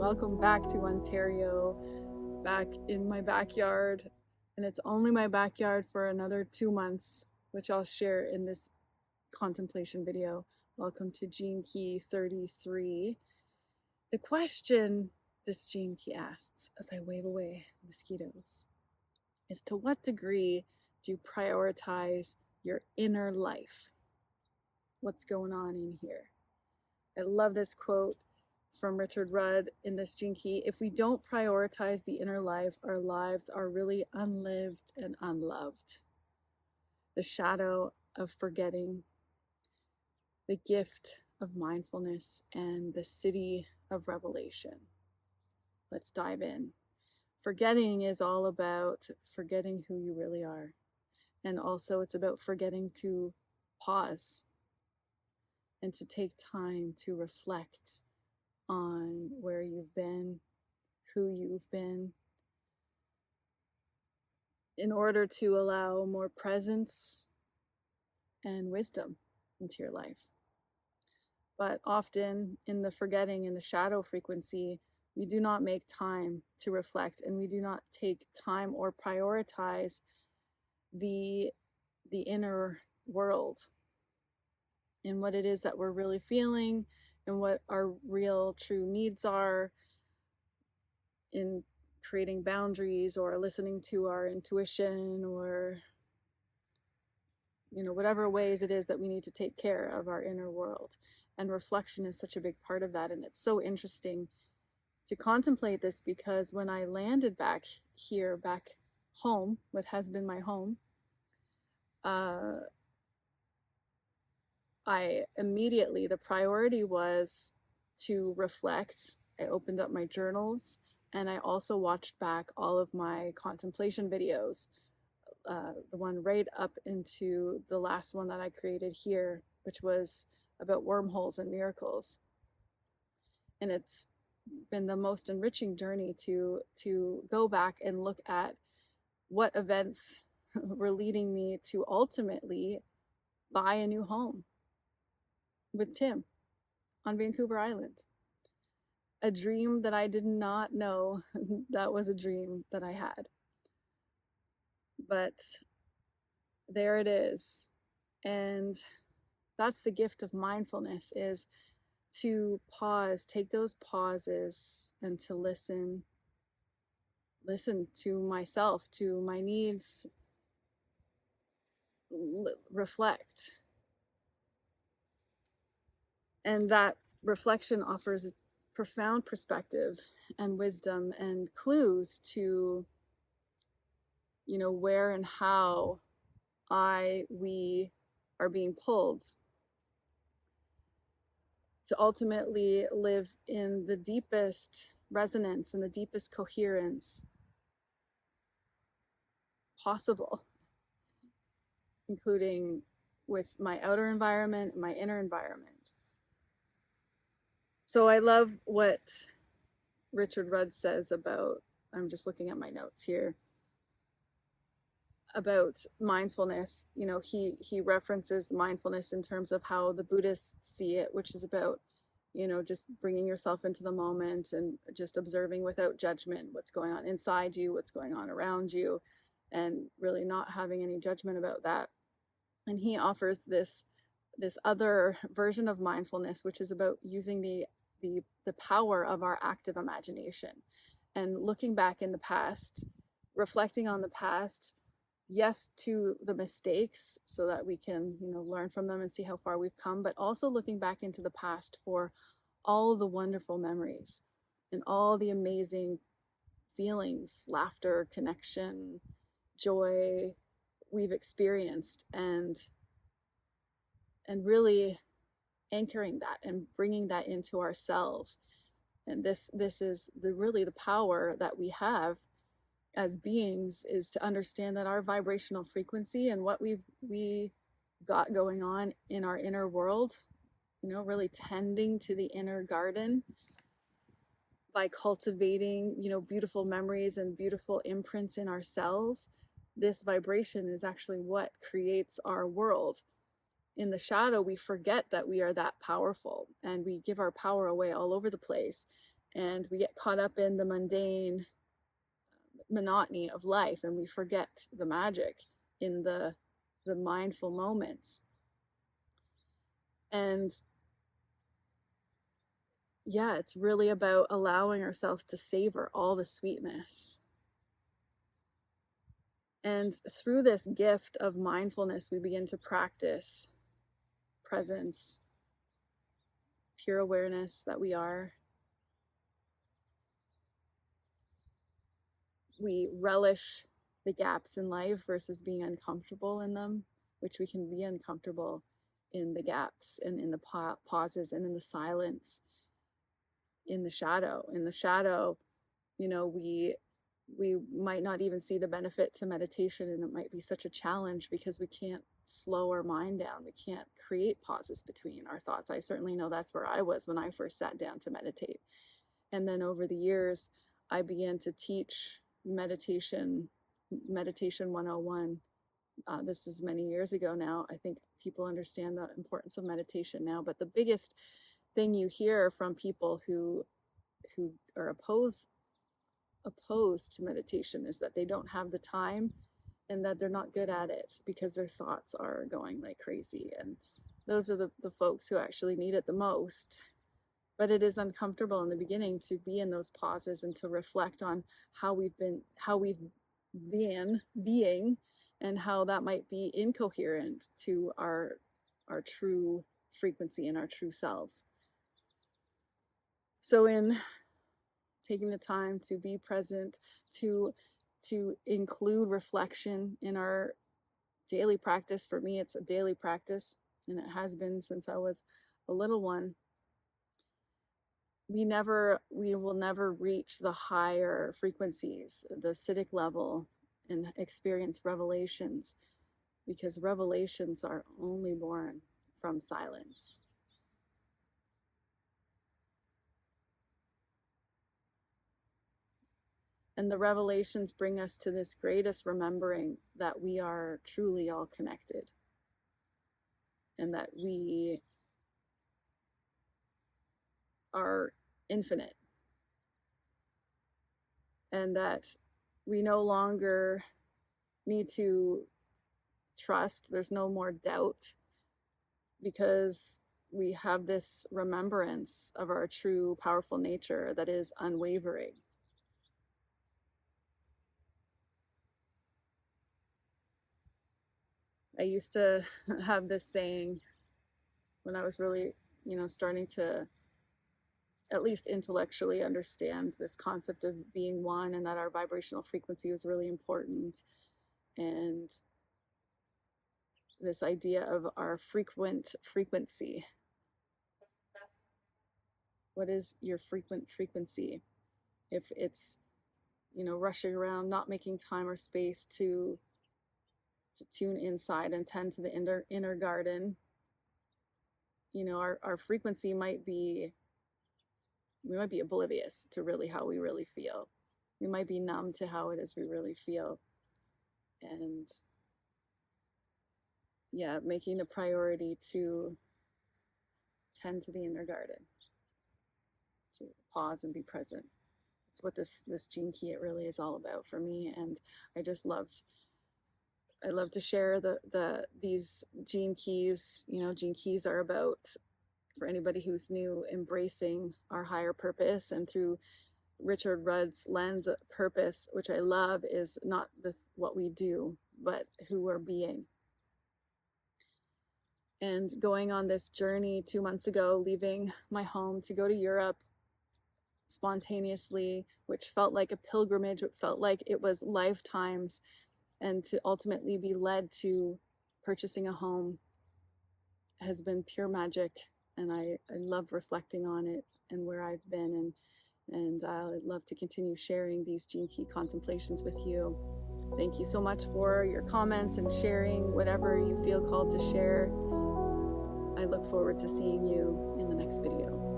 Welcome back to Ontario, back in my backyard. And it's only my backyard for another 2 months, which I'll share in this contemplation video. Welcome to Gene Key 33. The question this Gene Key asks, as I wave away mosquitoes, is to what degree do you prioritize your inner life? What's going on in here? I love this quote from Richard Rudd in this Gene Key. If we don't prioritize the inner life, our lives are really unlived and unloved. The shadow of forgetting, the gift of mindfulness, and the Siddhi of Revelation. Let's dive in. Forgetting is all about forgetting who you really are. And also it's about forgetting to pause and to take time to reflect on where you've been, who you've been, in order to allow more presence and wisdom into your life. But often in the forgetting, in the shadow frequency, we do not make time to reflect, and we do not take time or prioritize the inner world and what it is that we're really feeling and what our real true needs are in creating boundaries or listening to our intuition, or whatever ways it is that we need to take care of our inner world. And reflection is such a big part of that. And it's so interesting to contemplate this, because when I landed back here, back home, what has been my home, I immediately, the priority was to reflect. I opened up my journals, and I also watched back all of my contemplation videos, the one right up into the last one that I created here, which was about wormholes and miracles. And it's been the most enriching journey to go back and look at what events were leading me to ultimately buy a new home with Tim on Vancouver Island. A dream that I did not know that was a dream that I had. But there it is. And that's the gift of mindfulness, is to pause, take those pauses, and to listen to myself, to my needs, reflect. And that reflection offers profound perspective and wisdom and clues to, where and how we are being pulled to ultimately live in the deepest resonance and the deepest coherence possible, including with my outer environment and my inner environment. So I love what Richard Rudd says about, I'm just looking at my notes here, about mindfulness. He references mindfulness in terms of how the Buddhists see it, which is about, just bringing yourself into the moment and just observing without judgment what's going on inside you, what's going on around you, and really not having any judgment about that. And he offers this other version of mindfulness, which is about using the power of our active imagination and looking back in the past, reflecting on the past, yes, to the mistakes so that we can, learn from them and see how far we've come, but also looking back into the past for all the wonderful memories and all the amazing feelings, laughter, connection, joy we've experienced, and really anchoring that and bringing that into ourselves. And this is really the power that we have as beings, is to understand that our vibrational frequency and what we got going on in our inner world, really tending to the inner garden by cultivating, beautiful memories and beautiful imprints in our cells. This vibration is actually what creates our world. In the shadow, we forget that we are that powerful, and we give our power away all over the place. And we get caught up in the mundane monotony of life, and we forget the magic in the mindful moments. And yeah, it's really about allowing ourselves to savor all the sweetness. And through this gift of mindfulness, we begin to practice presence, pure awareness that we are. We relish the gaps in life versus being uncomfortable in them, which we can be uncomfortable in the gaps and in the pauses and in the silence, in the shadow. In the shadow, you know, we might not even see the benefit to meditation, and it might be such a challenge because we can't slow our mind down. We can't create pauses between our thoughts. I certainly know that's where I was when I first sat down to meditate. And then over the years, I began to teach meditation 101. This is many years ago now. I think people understand the importance of meditation now, but the biggest thing you hear from people who are opposed to meditation is that they don't have the time and that they're not good at it because their thoughts are going like crazy. And those are the folks who actually need it the most. But it is uncomfortable in the beginning to be in those pauses and to reflect on how we've been being, and how that might be incoherent to our true frequency and our true selves. So in taking the time to be present, to include reflection in our daily practice. For me, it's a daily practice, and it has been since I was a little one. We will never reach the higher frequencies, the Siddhic level, and experience revelations, because revelations are only born from silence. And the revelations bring us to this greatest remembering that we are truly all connected, and that we are infinite, and that we no longer need to trust. There's no more doubt, because we have this remembrance of our true powerful nature that is unwavering. I used to have this saying when I was really, starting to at least intellectually understand this concept of being one, and that our vibrational frequency was really important. And this idea of our frequency. What is your frequent frequency? If it's, rushing around, not making time or space to tune inside and tend to the inner garden, our frequency might be, we might be oblivious to really how we really feel. We might be numb to how it is we really feel. And yeah, making a priority to tend to the inner garden, to pause and be present. It's what this gene key, it really is all about for me. And I just I love to share these gene keys. Gene keys are about, for anybody who's new, embracing our higher purpose. And through Richard Rudd's lens of purpose, which I love, is not what we do, but who we're being. And going on this journey 2 months ago, leaving my home to go to Europe spontaneously, which felt like a pilgrimage, it felt like it was lifetimes, and to ultimately be led to purchasing a home has been pure magic. And I love reflecting on it and where I've been, and I'd love to continue sharing these gene key contemplations with you. Thank you so much for your comments and sharing whatever you feel called to share. I look forward to seeing you in the next video.